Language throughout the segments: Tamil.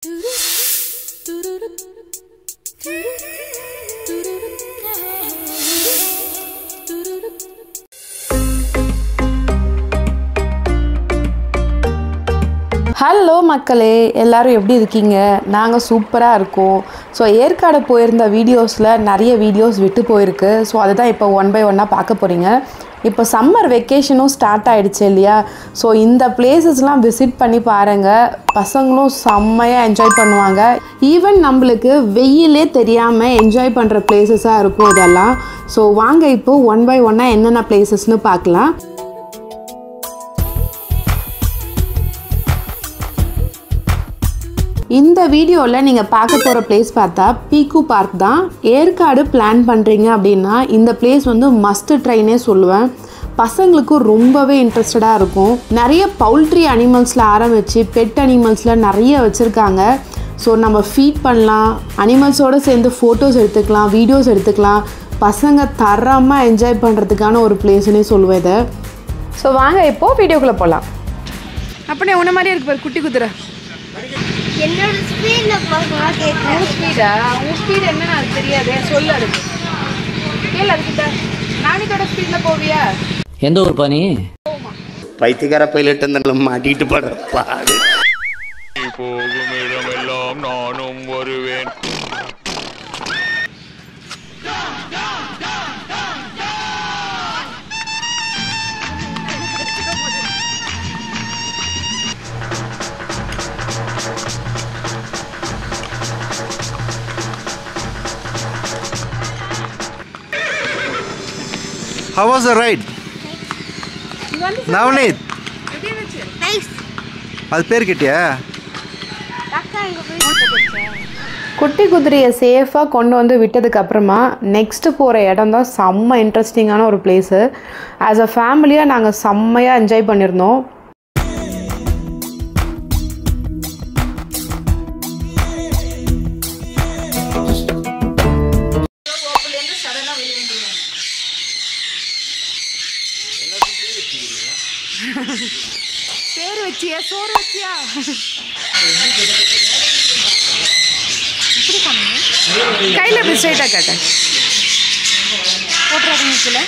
ஹலோ மக்களே, எல்லாரும் எப்படி இருக்கீங்க? நாங்கள் சூப்பராக இருக்கோம். ஸோ ஏற்காடு போயிருந்த வீடியோஸில் நிறைய வீடியோஸ் விட்டு போயிருக்கு. ஸோ அதுதான் இப்போ ஒன் பை ஒன்னாக பார்க்க போகிறீங்க. இப்போ சம்மர் வெக்கேஷனும் ஸ்டார்ட் ஆகிடுச்சு இல்லையா? ஸோ இந்த பிளேசஸ்லாம் விசிட் பண்ணி பாருங்கள். பசங்களும் செம்மையாக என்ஜாய் பண்ணுவாங்க. ஈவன் நம்மளுக்கு வெயிலே தெரியாமல் என்ஜாய் பண்ணுற பிளேசஸாக இருக்கும் இதெல்லாம். ஸோ வாங்க இப்போது ஒன் பை ஒன்னாக என்னென்ன பிளேசஸ்னு பார்க்கலாம். இந்த வீடியோவில் நீங்கள் பார்க்க போகிற பிளேஸ் பார்த்தா பீக்கு பார்க் தான். ஏற்காடு பிளான் பண்ணுறீங்க அப்படின்னா இந்த பிளேஸ் வந்து மஸ்ட் ட்ரைனே சொல்லுவேன். பசங்களுக்கும் ரொம்பவே இன்ட்ரெஸ்டடாக இருக்கும். நிறைய பவுல்ட்ரி அனிமல்ஸில் ஆரம்பித்து பெட் அனிமல்ஸில் நிறைய வச்சுருக்காங்க. ஸோ நம்ம ஃபீட் பண்ணலாம், அனிமல்ஸோடு சேர்ந்து ஃபோட்டோஸ் எடுத்துக்கலாம், வீடியோஸ் எடுத்துக்கலாம். பசங்க தரமாக என்ஜாய் பண்ணுறதுக்கான ஒரு பிளேஸ்னே சொல்லுவேன் இதை. ஸோ வாங்க இப்போது வீடியோக்குள்ளே போகலாம். அப்படியே உன்ன மாதிரியே இருக்கு பாரு குட்டி குதிரை. என்னோட ஸ்பீட்ல பார்க்கலாம் கேட்குறேன். உன் ஸ்பீடா? உன் ஸ்பீடு என்னன்னு அது தெரியாது, சொல்லு. அதுக்கு கேளு, அதுக்கிட்ட நானித்தோட ஸ்பீடில் போவியா? எந்த ஊர் பாணி? பைத்தியக்கார பைலட் அந்த மாட்டிட்டு படுற பாடு. போகும் இடமெல்லாம் நானும் வருவேன். How was the ride? Navneet. Nice. அது பேர் கேட்டியா? அக்கா எங்க போய் குட்டி குதிரையை சேஃபாக கொண்டு வந்து விட்டதுக்கப்புறமா நெக்ஸ்ட்டு போகிற இடம் தான் செம்ம இன்ட்ரெஸ்டிங்கான ஒரு பிளேஸு. ஆஸ் அ ஃபேமிலியாக நாங்கள் செம்மையாக என்ஜாய் பண்ணியிருந்தோம். பேர் வச்சியா? சோறு வச்சியா? கையில் இப்படி ஸ்ட்ரைட்டாக கேட்டேன் போட்டுறாதுல.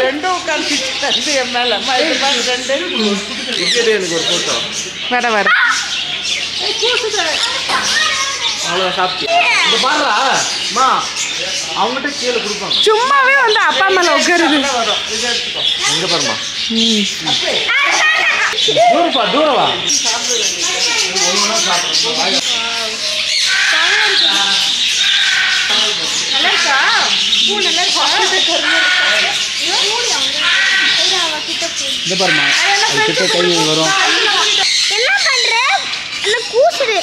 ரெண்டும் உட்காந்து என் மேலே ரெண்டு எனக்கு ஒரு போட்டோ வர வர அவ்வளோ சாப்பிட்டு இந்த பாருடா மா, அவங்ககிட்ட கீழே கொடுப்பாங்க. சும்மாவே வந்து அப்பா மேலே உட்காருது. எங்க பாருமா, தூரப்பா தூரவா. நல்லா இருக்கா? பூ நல்லா இருக்கா? இந்த பாருமா, அது கிட்ட கை வரும். என்ன பண்ற? என்ன கூசுது?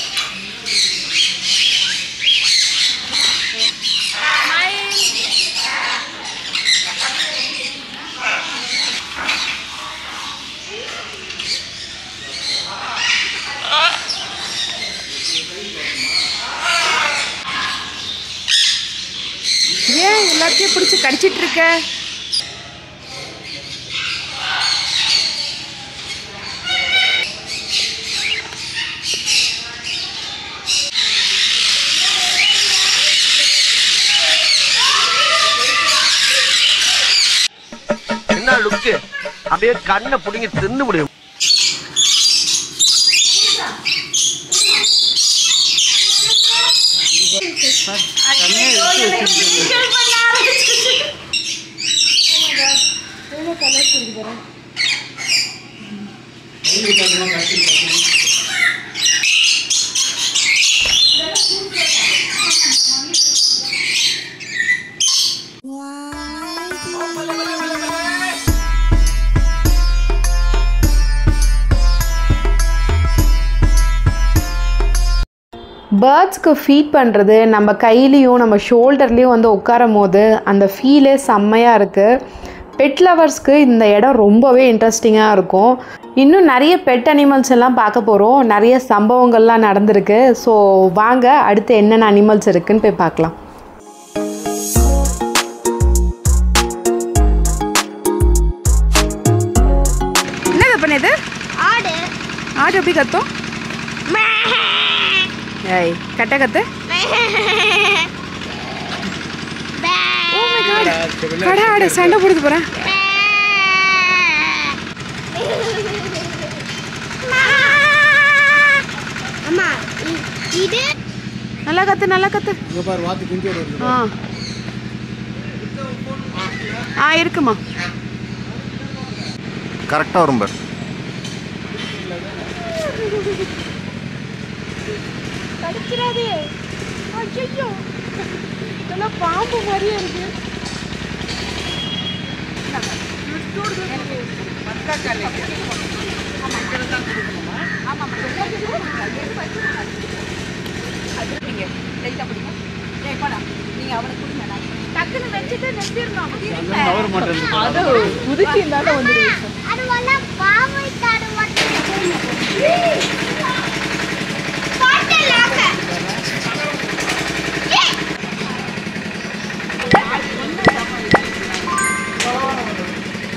ஏன் எல்லாத்தையும் பிடிச்சி கடிச்சிட்டு இருக்க? என்ன லுக்கு, அப்படியே கண்ணை பிடிங்கி தின்னு முடியும். பேர்ட்ஸ்க்கு ஃபீட் பண்ணுறது நம்ம கையிலையும் நம்ம ஷோல்டர்லேயும் வந்து உட்காரும் போது அந்த ஃபீலே செம்மையாக இருக்குது. பெட் லவர்ஸ்க்கு இந்த இடம் ரொம்பவே இன்ட்ரெஸ்டிங்காக இருக்கும். இன்னும் நிறைய பெட் அனிமல்ஸ் எல்லாம் பார்க்க போகிறோம். நிறைய சம்பவங்கள்லாம் நடந்திருக்கு. ஸோ வாங்க அடுத்து என்னென்ன அனிமல்ஸ் இருக்குதுன்னு போய் பார்க்கலாம். மாடு எப்படி கத்தும்? ஏய் கட்ட கத்து. ஓ மை காட், கடை ஆடு சண்டை போடுது போற. அம்மா இது நல்லா கத்து, நல்லா கத்து. இங்க பாரு வாத்து குஞ்சு வருது. இருக்குமா? கரெக்டா வரும் பாரு. கடிச்சிராதே. ஐயோ இதெல்லாம் பாம்பு மாதிரியே இருக்கு. டக்குன்னு வச்சுட்டு நிறுத்திடணும். நவர மாட்டேன். அது உதிச்சி இருந்தாலும் வந்துடுது. அது வல்ல பாம்பு தாடு மட்டும். பாட்டலாக.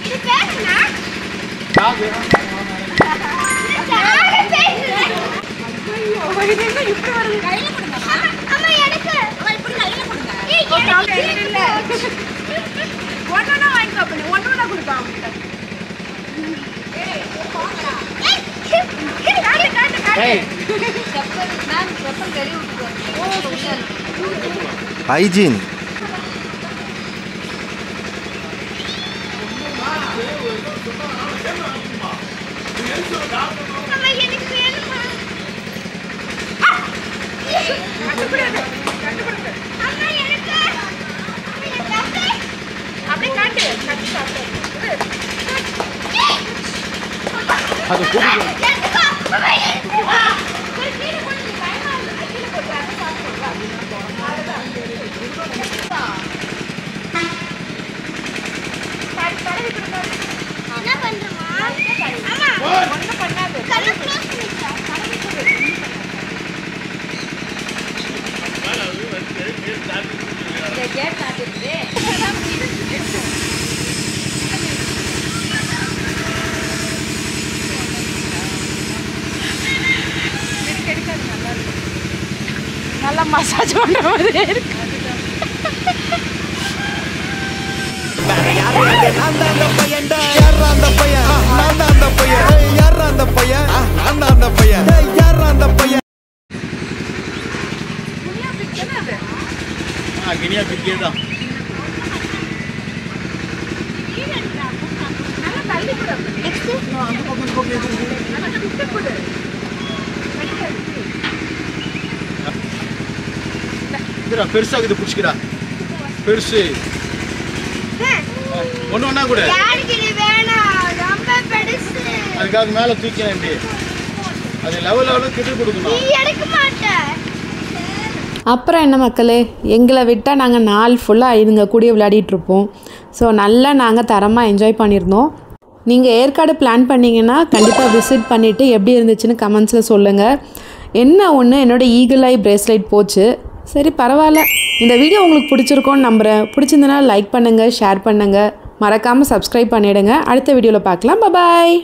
இது பேசுனா? காது. ஐயோ இது என்ன இப்படி வருது? கையில கொடுங்க. அம்மா எனக்கு. அம்மா இப்படி கையில கொடுங்க. இல்ல. ஒண்ணா வாங்கிக்கோ அப்படி. ஒண்ணா கொடுப்பா அவங்களுக்கு. ஹைஜீன். அது கூடி என்ன பண்றமா? அம்மா ஒண்ணு பண்ணாத. கண்ணு க்ளோஸ் பண்ணிட்டா. கேட் காட்டுது. நல்லா மசாஜ் பண்ற மாதிரி இருக்கு. கினியா பிக்கே தான். இதுடா பெருசாகுது புடிச்சுக்கடா. பெருசு. ஒண்ணா கூட. யாருக்கு இது வேணாம்? ரொம்ப பெருசு. அதுக்காக மேல தூக்கினா இப்படி. அது லெவல் கிட்ட கொடுக்கணும். நீ எடுக்க மாட்ட. அப்புறம் என்ன மக்களே, எங்களை விட்டால் நாங்கள் நாள் ஃபுல்லாக இதுங்க கூட விளையாடிட்டுருப்போம். ஸோ நல்லா நாங்கள் தரமாக என்ஜாய் பண்ணியிருந்தோம். நீங்கள் ஏற்காடு பிளான் பண்ணிங்கன்னா கண்டிப்பாக விசிட் பண்ணிவிட்டு எப்படி இருந்துச்சுன்னு கமெண்ட்ஸில் சொல்லுங்கள். என்ன ஒன்று என்னோடய ஈகிள் ஐ பிரேஸ்லெட் போச்சு. சரி பரவாயில்ல. இந்த வீடியோ உங்களுக்கு பிடிச்சிருக்கோன்னு நம்புகிறேன். பிடிச்சிருந்தனா லைக் பண்ணுங்கள், ஷேர் பண்ணுங்கள், மறக்காமல் சப்ஸ்கிரைப் பண்ணிவிடுங்க. அடுத்த வீடியோவில் பார்க்கலாம். பாய்.